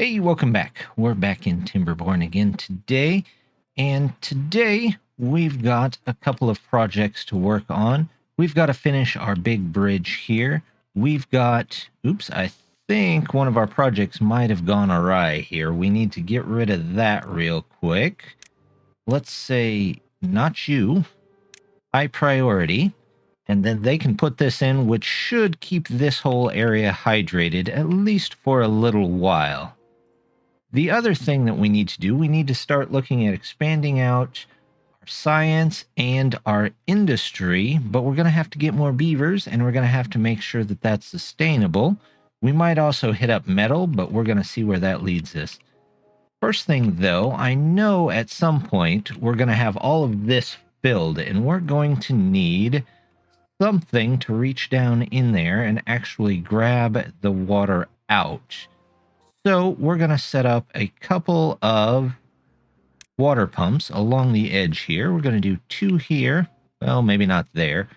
Hey, welcome back. We're back in Timberborn again today, and today we've got a couple of projects to work on. We've got to finish our big bridge here. We've got, oops, I think one of our projects might have gone awry here. We need to get rid of that real quick. Let's say, not you, high priority. And then they can put this in, which should keep this whole area hydrated, at least for a little while. The other thing that we need to do, we need to start looking at expanding out our science and our industry, but we're going to have to get more beavers, and we're going to have to make sure that that's sustainable. We might also hit up metal, but we're going to see where that leads us. First thing, though, I know at some point we're going to have all of this filled, and we're going to need something to reach down in there and actually grab the water out. So we're going to set up a couple of water pumps along the edge here. We're going to do 2 here. Well, maybe not there.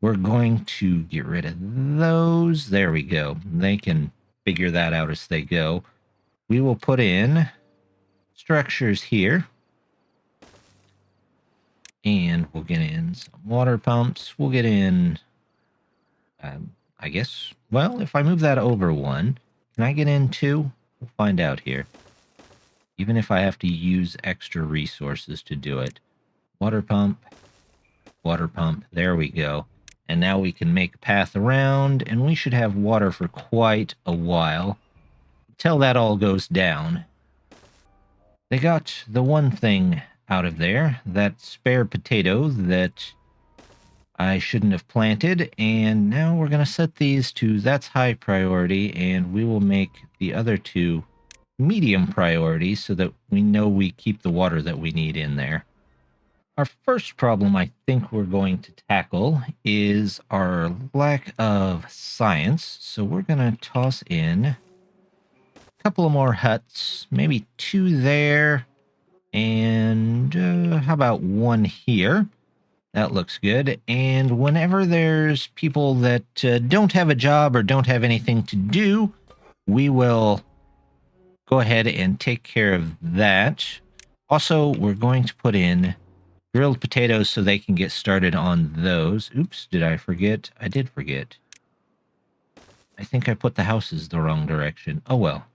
We're going to get rid of those. There we go. They can figure that out as they go. We will put in structures here. And we'll get in some water pumps. We'll get in, I guess, well, if I move that over 1, can I get in 2? We'll find out here. Even if I have to use extra resources to do it. Water pump. There we go. And now we can make a path around, and we should have water for quite a while until that all goes down. They got the one thing out of there, that spare potato that I shouldn't have planted, and now we're going to set these to that's high priority, and we will make the other 2 medium priority so that we know we keep the water that we need in there. Our first problem I think we're going to tackle is our lack of science, so we're going to toss in a couple of more huts, maybe 2 there, and how about 1 here? That looks good. And whenever there's people that don't have a job or don't have anything to do, we will go ahead and take care of that. Also, we're going to put in grilled potatoes so they can get started on those. Oops, did I forget? I did forget. I think I put the houses the wrong direction. Oh well.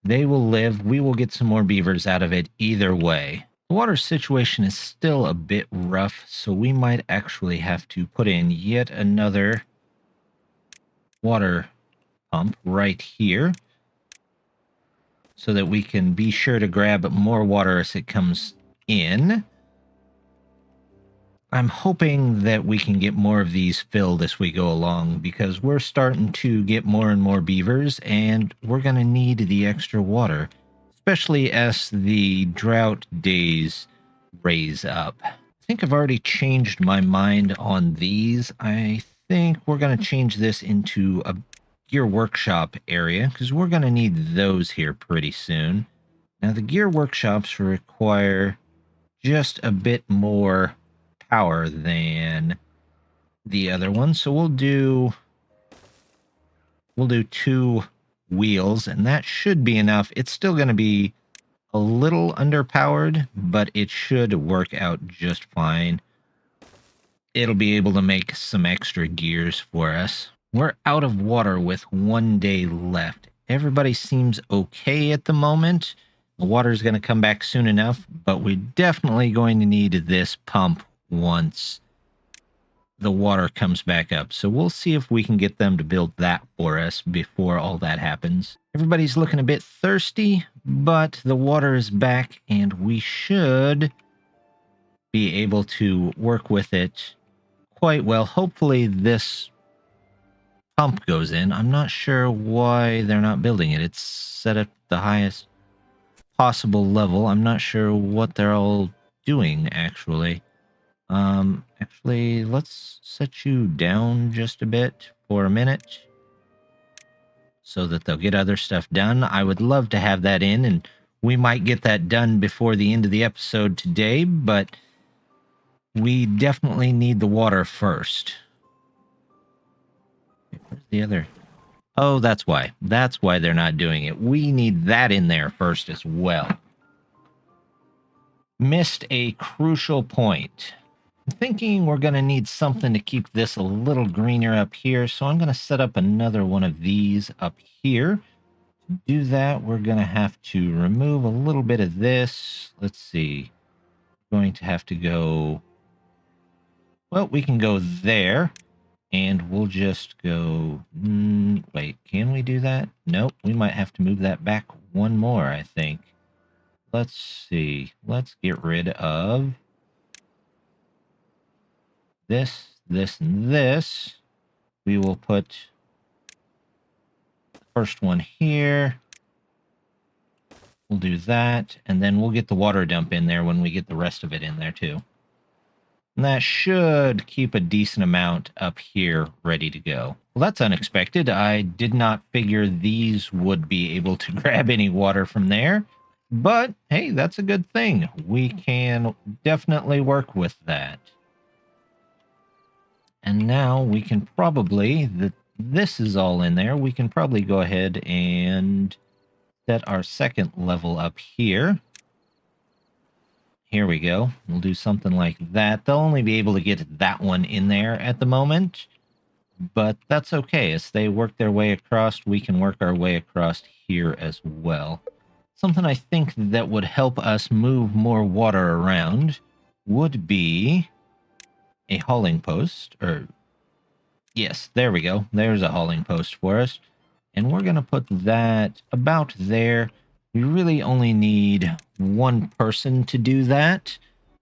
They will live. We will get some more beavers out of it either way. The water situation is still a bit rough, so we might actually have to put in yet another water pump right here so that we can be sure to grab more water as it comes in. I'm hoping that we can get more of these filled as we go along, because we're starting to get more and more beavers, and we're going to need the extra water, especially as the drought days raise up. I think I've already changed my mind on these. I think we're going to change this into a gear workshop area, because we're going to need those here pretty soon. Now, the gear workshops require just a bit more power than the other one, so we'll do 2 wheels, and that should be enough. It's still going to be a little underpowered, but it should work out just fine. It'll be able to make some extra gears for us. We're out of water with 1 day left. Everybody seems okay at the moment. The water's going to come back soon enough, but we're definitely going to need this pump once the water comes back up. So we'll see if we can get them to build that for us before all that happens. Everybody's looking a bit thirsty, but the water is back, and we should be able to work with it quite well. Hopefully this pump goes in. I'm not sure why they're not building it. It's set at the highest possible level. I'm not sure what they're all doing, actually. Actually, let's set you down just a bit for a minute so that they'll get other stuff done. I would love to have that in, and we might get that done before the end of the episode today, but we definitely need the water first. Where's the other? Oh, that's why. That's why they're not doing it. We need that in there first as well. Missed a crucial point. I'm thinking we're going to need something to keep this a little greener up here, so I'm going to set up another one of these up here. To do that, we're going to have to remove a little bit of this. Let's see. We're going to have to go... Well, we can go there, and we'll just go... wait, can we do that? Nope, we might have to move that back one more, I think. Let's see. Let's get rid of this, this, and this. We will put the first one here. We'll do that, and then we'll get the water dump in there when we get the rest of it in there, too. And that should keep a decent amount up here ready to go. Well, that's unexpected. I did not figure these would be able to grab any water from there. But, hey, that's a good thing. We can definitely work with that. And now we can probably... this is all in there. We can probably go ahead and set our second level up here. Here we go. We'll do something like that. They'll only be able to get that one in there at the moment, but that's okay. As they work their way across, we can work our way across here as well. Something I think that would help us move more water around would be a hauling post, or yes, there we go. There's a hauling post for us. And we're going to put that about there. We really only need one person to do that,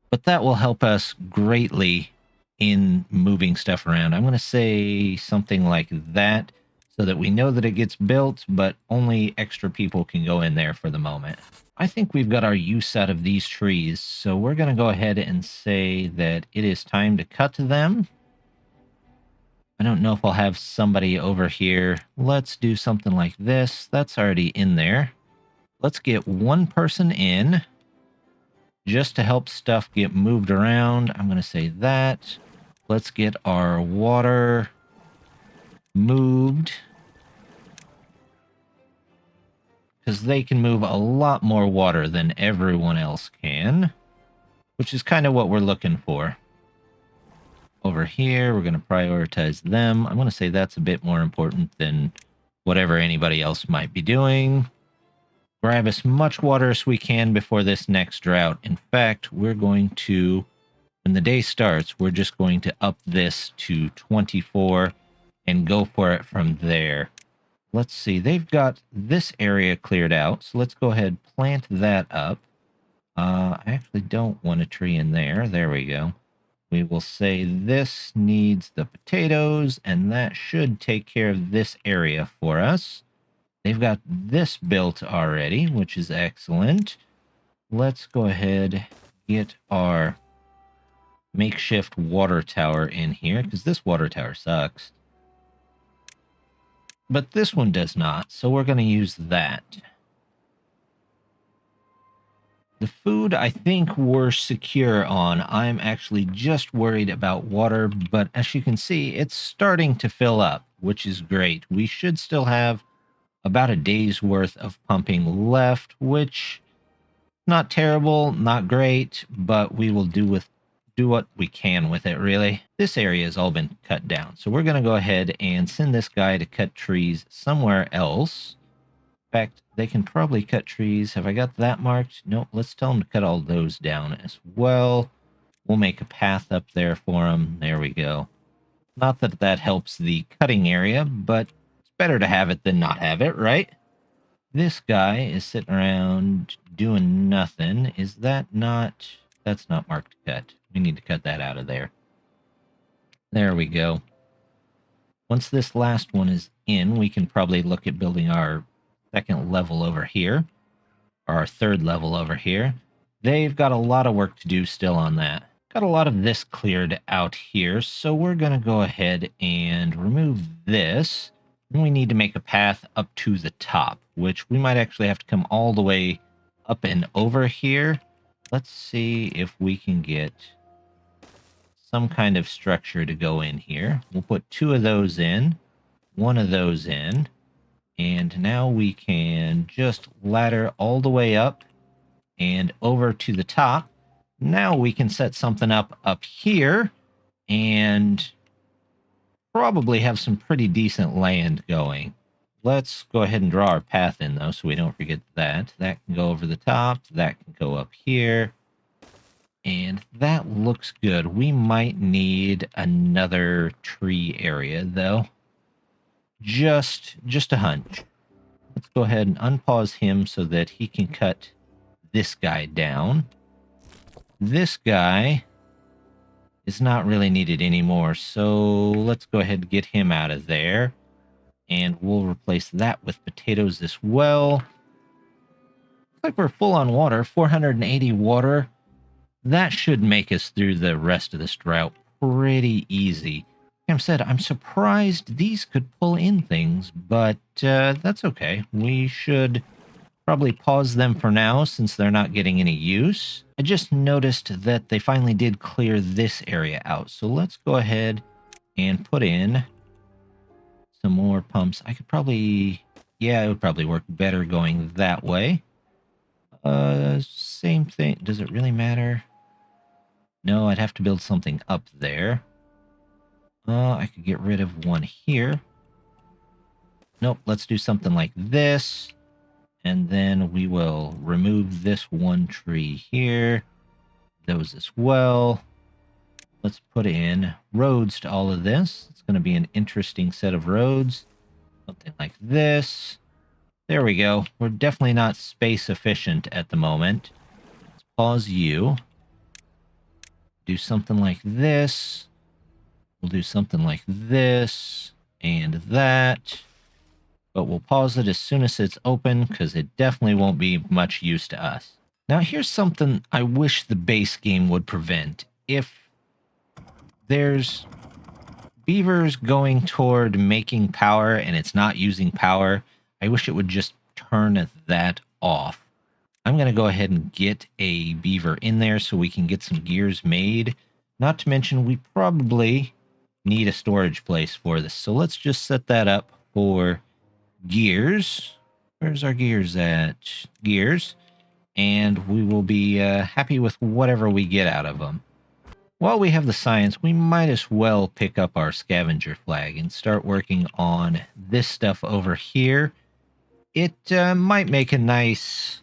but that will help us greatly in moving stuff around. I'm going to say something like that so that we know that it gets built, but only extra people can go in there for the moment. I think we've got our use out of these trees, so we're going to go ahead and say that it is time to cut them. I don't know if I'll have somebody over here. Let's do something like this. That's already in there. Let's get one person in just to help stuff get moved around. I'm going to say that. Let's get our water moved, because they can move a lot more water than everyone else can, which is kind of what we're looking for. Over here, we're going to prioritize them. I'm going to say that's a bit more important than whatever anybody else might be doing. Grab as much water as we can before this next drought. In fact, we're going to, when the day starts, we're just going to up this to 24 and go for it from there. Let's see, they've got this area cleared out, so let's go ahead and plant that up. I actually don't want a tree in there. There we go. We will say this needs the potatoes, and that should take care of this area for us. They've got this built already, which is excellent. Let's go ahead, get our makeshift water tower in here, because this water tower sucks. But this one does not, so we're going to use that. The food, I think we're secure on. I'm actually just worried about water, but as you can see, it's starting to fill up, which is great. We should still have about a day's worth of pumping left, which not terrible, not great, but we will do what we can with it, really. This area has all been cut down, so we're going to go ahead and send this guy to cut trees somewhere else. In fact, they can probably cut trees. Have I got that marked? Nope, let's tell them to cut all those down as well. We'll make a path up there for them. There we go. Not that that helps the cutting area, but it's better to have it than not have it, right? This guy is sitting around doing nothing. Is that not... That's not marked cut. We need to cut that out of there. There we go. Once this last one is in, we can probably look at building our second level over here, or our third level over here. They've got a lot of work to do still on that. Got a lot of this cleared out here, so we're going to go ahead and remove this. And we need to make a path up to the top, which we might actually have to come all the way up and over here. Let's see if we can get some kind of structure to go in here. We'll put 2 of those in, 1 of those in. And now we can just ladder all the way up and over to the top. Now we can set something up here and probably have some pretty decent land going. Let's go ahead and draw our path in, though, so we don't forget that. That can go over the top. That can go up here. And that looks good. We might need another tree area, though. Just a hunch. Let's go ahead and unpause him so that he can cut this guy down. This guy is not really needed anymore, so let's go ahead and get him out of there. And we'll replace that with potatoes as well. Looks like we're full on water, 480 water. That should make us through the rest of this drought pretty easy. Like I said, I'm surprised these could pull in things, but that's okay. We should probably pause them for now since they're not getting any use. I just noticed that they finally did clear this area out. So let's go ahead and put in some more pumps. I could probably, yeah, it would probably work better going that way. Same thing. Does it really matter? No, I'd have to build something up there. I could get rid of one here. Nope, let's do something like this. And then we will remove this one tree here. Those as well. Let's put in roads to all of this. It's going to be an interesting set of roads. Something like this. There we go. We're definitely not space efficient at the moment. Let's pause you. Do something like this. We'll do something like this and that. But we'll pause it as soon as it's open because it definitely won't be much use to us. Now here's something I wish the base game would prevent. If there's beavers going toward making power and it's not using power, I wish it would just turn that off. I'm going to go ahead and get a beaver in there so we can get some gears made. Not to mention, we probably need a storage place for this. So let's just set that up for gears. Where's our gears at? Gears. And we will be happy with whatever we get out of them. While we have the science, we might as well pick up our scavenger flag and start working on this stuff over here. It might make a nice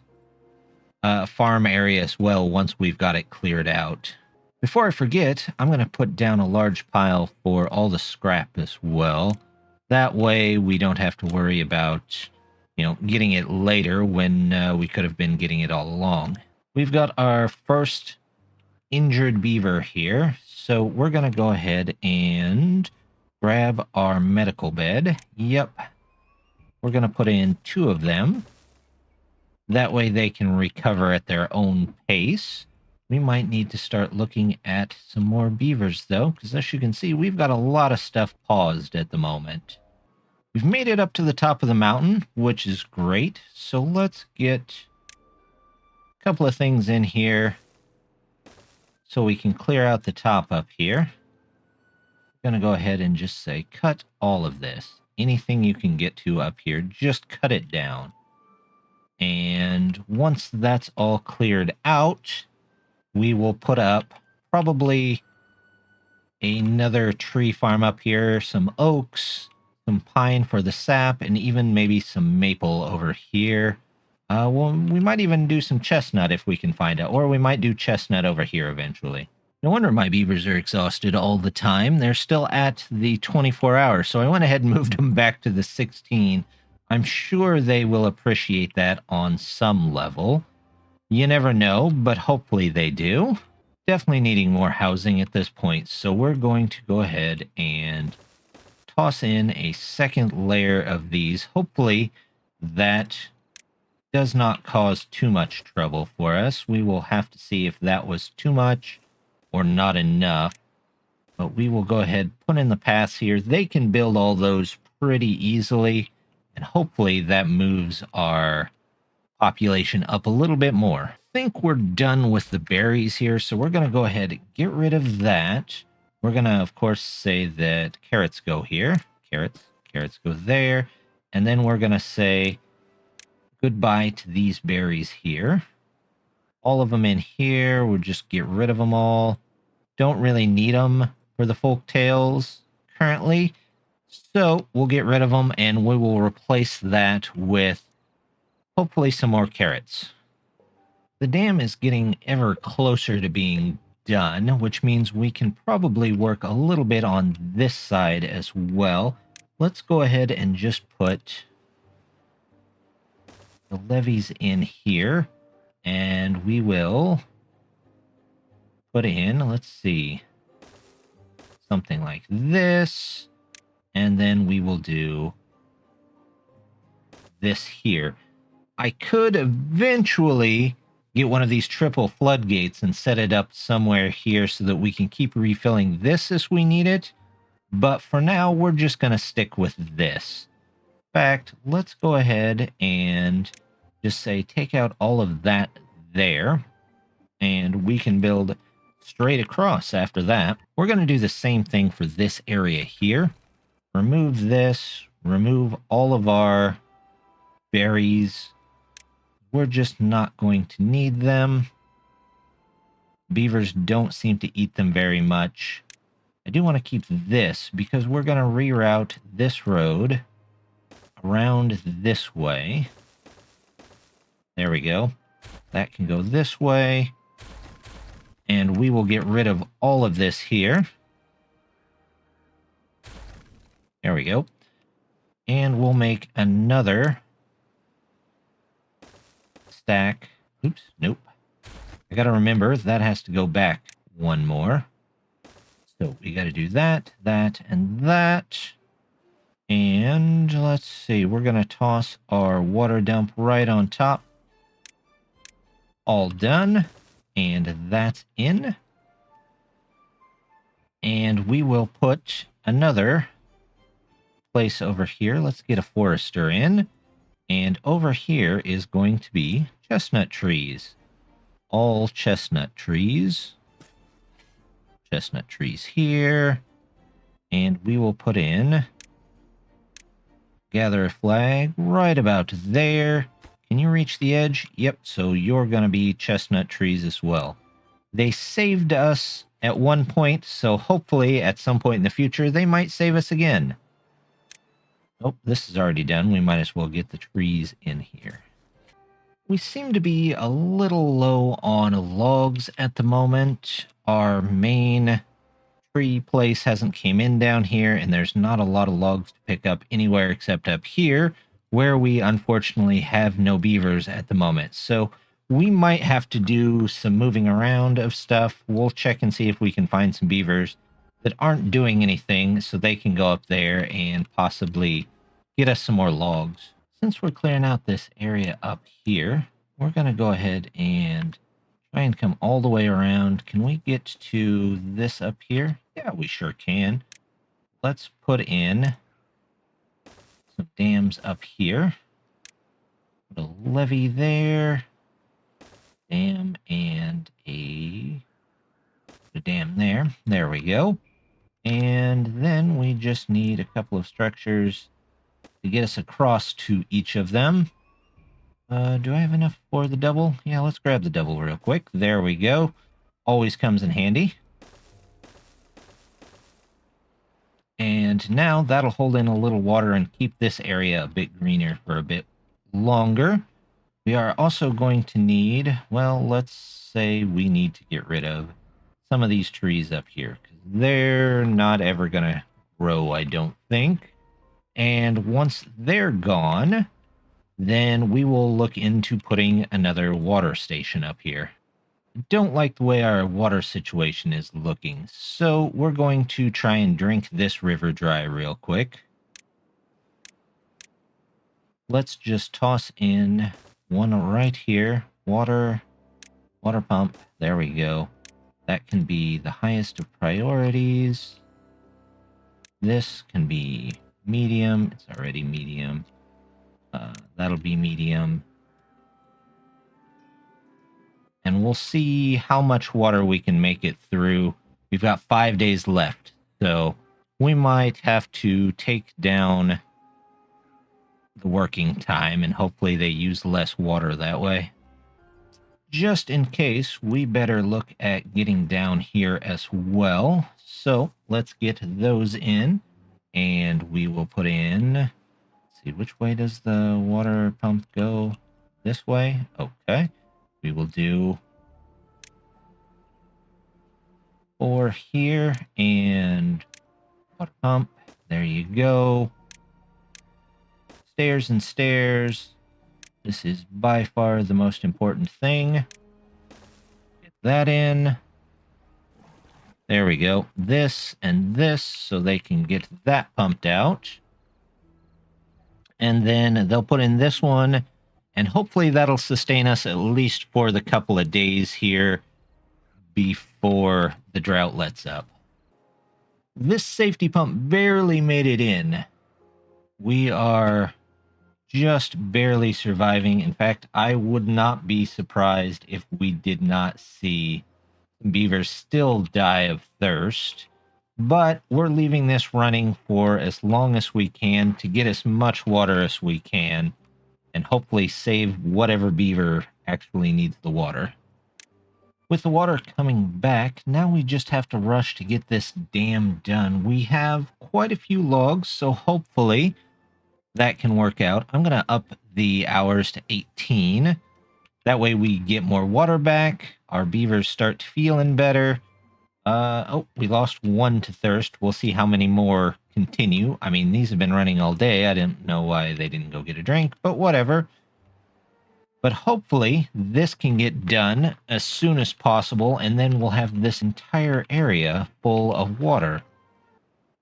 farm area as well once we've got it cleared out. Before I forget, I'm going to put down a large pile for all the scrap as well. That way we don't have to worry about, getting it later when we could have been getting it all along. We've got our first injured beaver here, so we're going to go ahead and grab our medical bed. Yep. We're going to put in 2 of them. That way they can recover at their own pace. We might need to start looking at some more beavers, though, because as you can see, we've got a lot of stuff paused at the moment. We've made it up to the top of the mountain, which is great. So let's get a couple of things in here so we can clear out the top up here. I'm going to go ahead and just say, cut all of this. Anything you can get to up here, just cut it down. And once that's all cleared out, we will put up probably another tree farm up here, some oaks, some pine for the sap, and even maybe some maple over here. Well, we might even do some chestnut if we can find out, or we might do chestnut over here eventually. No wonder my beavers are exhausted all the time. They're still at the 24 hours, so I went ahead and moved them back to the 16. I'm sure they will appreciate that on some level. You never know, but hopefully they do. Definitely needing more housing at this point, so we're going to go ahead and toss in a second layer of these. Hopefully that does not cause too much trouble for us. We will have to see if that was too much or not enough. But we will go ahead, put in the paths here. They can build all those pretty easily. And hopefully that moves our population up a little bit more. I think we're done with the berries here. So we're going to go ahead and get rid of that. We're going to, of course, say that carrots go here. Carrots go there. And then we're going to say goodbye to these berries here. All of them in here. We'll just get rid of them all. Don't really need them for the folk tales currently. So we'll get rid of them and we will replace that with hopefully some more carrots. The dam is getting ever closer to being done, which means we can probably work a little bit on this side as well. Let's go ahead and just put the levees in here, and we will put in, let's see, something like this, and then we will do this here. I could eventually get one of these triple floodgates and set it up somewhere here so that we can keep refilling this as we need it. But for now, we're just going to stick with this. In fact, let's go ahead and just say take out all of that there. And we can build straight across after that. We're going to do the same thing for this area here. Remove this. Remove all of our berries. We're just not going to need them. Beavers don't seem to eat them very much. I do want to keep this because we're going to reroute this road around this way. There we go. That can go this way. And we will get rid of all of this here. There we go. And we'll make another stack. Oops, nope. I gotta remember that has to go back one more. So we gotta do that, that, and that. And let's see, we're gonna toss our water dump right on top. All done. And that's in. And we will put another place over here. Let's get a forester in. And over here is going to be chestnut trees. All chestnut trees. Chestnut trees here. And we will put in gather a flag right about there. Can you reach the edge? Yep, so you're going to be chestnut trees as well. They saved us at one point, so hopefully at some point in the future they might save us again. Oh, this is already done. We might as well get the trees in here. We seem to be a little low on logs at the moment. Our main tree place hasn't came in down here, and there's not a lot of logs to pick up anywhere except up here, where we unfortunately have no beavers at the moment. So we might have to do some moving around of stuff. We'll check and see if we can find some beavers that aren't doing anything so they can go up there and possibly get us some more logs. Since we're clearing out this area up here, we're going to go ahead and try and come all the way around. Can we get to this up here? Yeah, we sure can. Let's put in some dams up here. Put a levee there. Dam and a dam there. There we go. And then we just need a couple of structures to get us across to each of them. Do I have enough for the double? Yeah, let's grab the double real quick. There we go. Always comes in handy. And now that'll hold in a little water and keep this area a bit greener for a bit longer. We are also going to need, well, let's say we need to get rid of some of these trees up here, because they're not ever going to grow, I don't think. And once they're gone, then we will look into putting another water station up here. I don't like the way our water situation is looking, so we're going to try and drink this river dry real quick. Let's just toss in one right here. Water pump. There we go. That can be the highest of priorities. This can be medium. It's already medium. That'll be medium. And we'll see how much water we can make it through. We've got 5 days left, so we might have to take down the working time, and hopefully they use less water that way. Just in case, we better look at getting down here as well. So let's get those in, and we will put in, let's see, which way does the water pump go? This way? Okay. We will do 4 here and water pump. There you go. Stairs and stairs. This is by far the most important thing. Get that in. There we go. This and this, so they can get that pumped out. And then they'll put in this one, and hopefully that'll sustain us at least for the couple of days here before the drought lets up. This safety pump barely made it in. We are just barely surviving. In fact, I would not be surprised if we did not see beavers still die of thirst. But we're leaving this running for as long as we can to get as much water as we can and hopefully save whatever beaver actually needs the water. With the water coming back, now we just have to rush to get this dam done. We have quite a few logs, so hopefully that can work out. I'm going to up the hours to 18. That way we get more water back. Our beavers start feeling better. Oh, we lost 1 to thirst. We'll see how many more continue. I mean, these have been running all day. I didn't know why they didn't go get a drink, but whatever. But hopefully this can get done as soon as possible, and then we'll have this entire area full of water.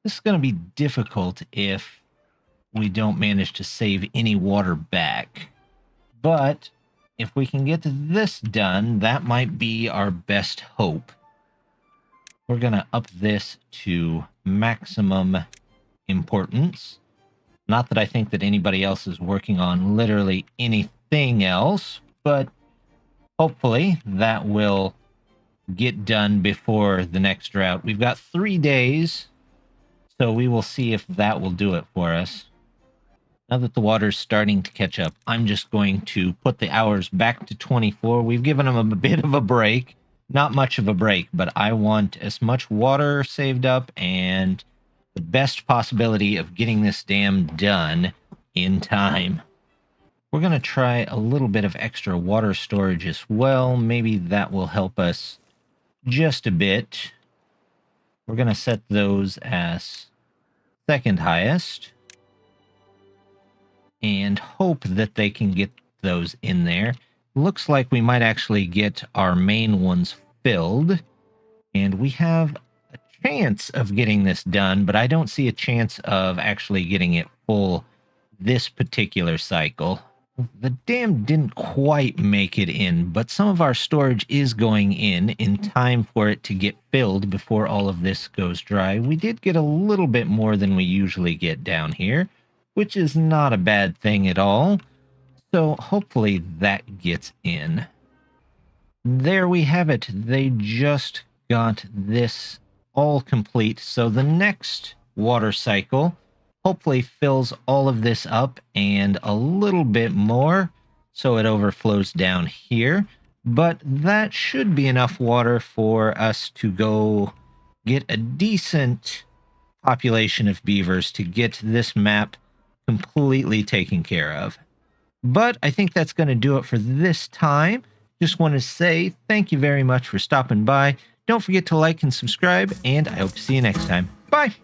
This is going to be difficult if we don't manage to save any water back. But if we can get this done, that might be our best hope. We're going to up this to maximum importance. Not that I think that anybody else is working on literally anything else, but hopefully that will get done before the next drought. We've got 3 days, so we will see if that will do it for us. Now that the water's starting to catch up, I'm just going to put the hours back to 24. We've given them a bit of a break. Not much of a break, but I want as much water saved up and the best possibility of getting this dam done in time. We're going to try a little bit of extra water storage as well. Maybe that will help us just a bit. We're going to set those as second highest and hope that they can get those in there. Looks like we might actually get our main ones filled, and we have a chance of getting this done, but I don't see a chance of actually getting it full this particular cycle. The dam didn't quite make it in, but some of our storage is going in time for it to get filled before all of this goes dry. We did get a little bit more than we usually get down here, which is not a bad thing at all. So hopefully that gets in. There we have it. They just got this all complete. So the next water cycle hopefully fills all of this up and a little bit more, so it overflows down here. But that should be enough water for us to go get a decent population of beavers to get this map completely taken care of. But I think that's going to do it for this time. Just want to say thank you very much for stopping by. Don't forget to like and subscribe, and I hope to see you next time. Bye!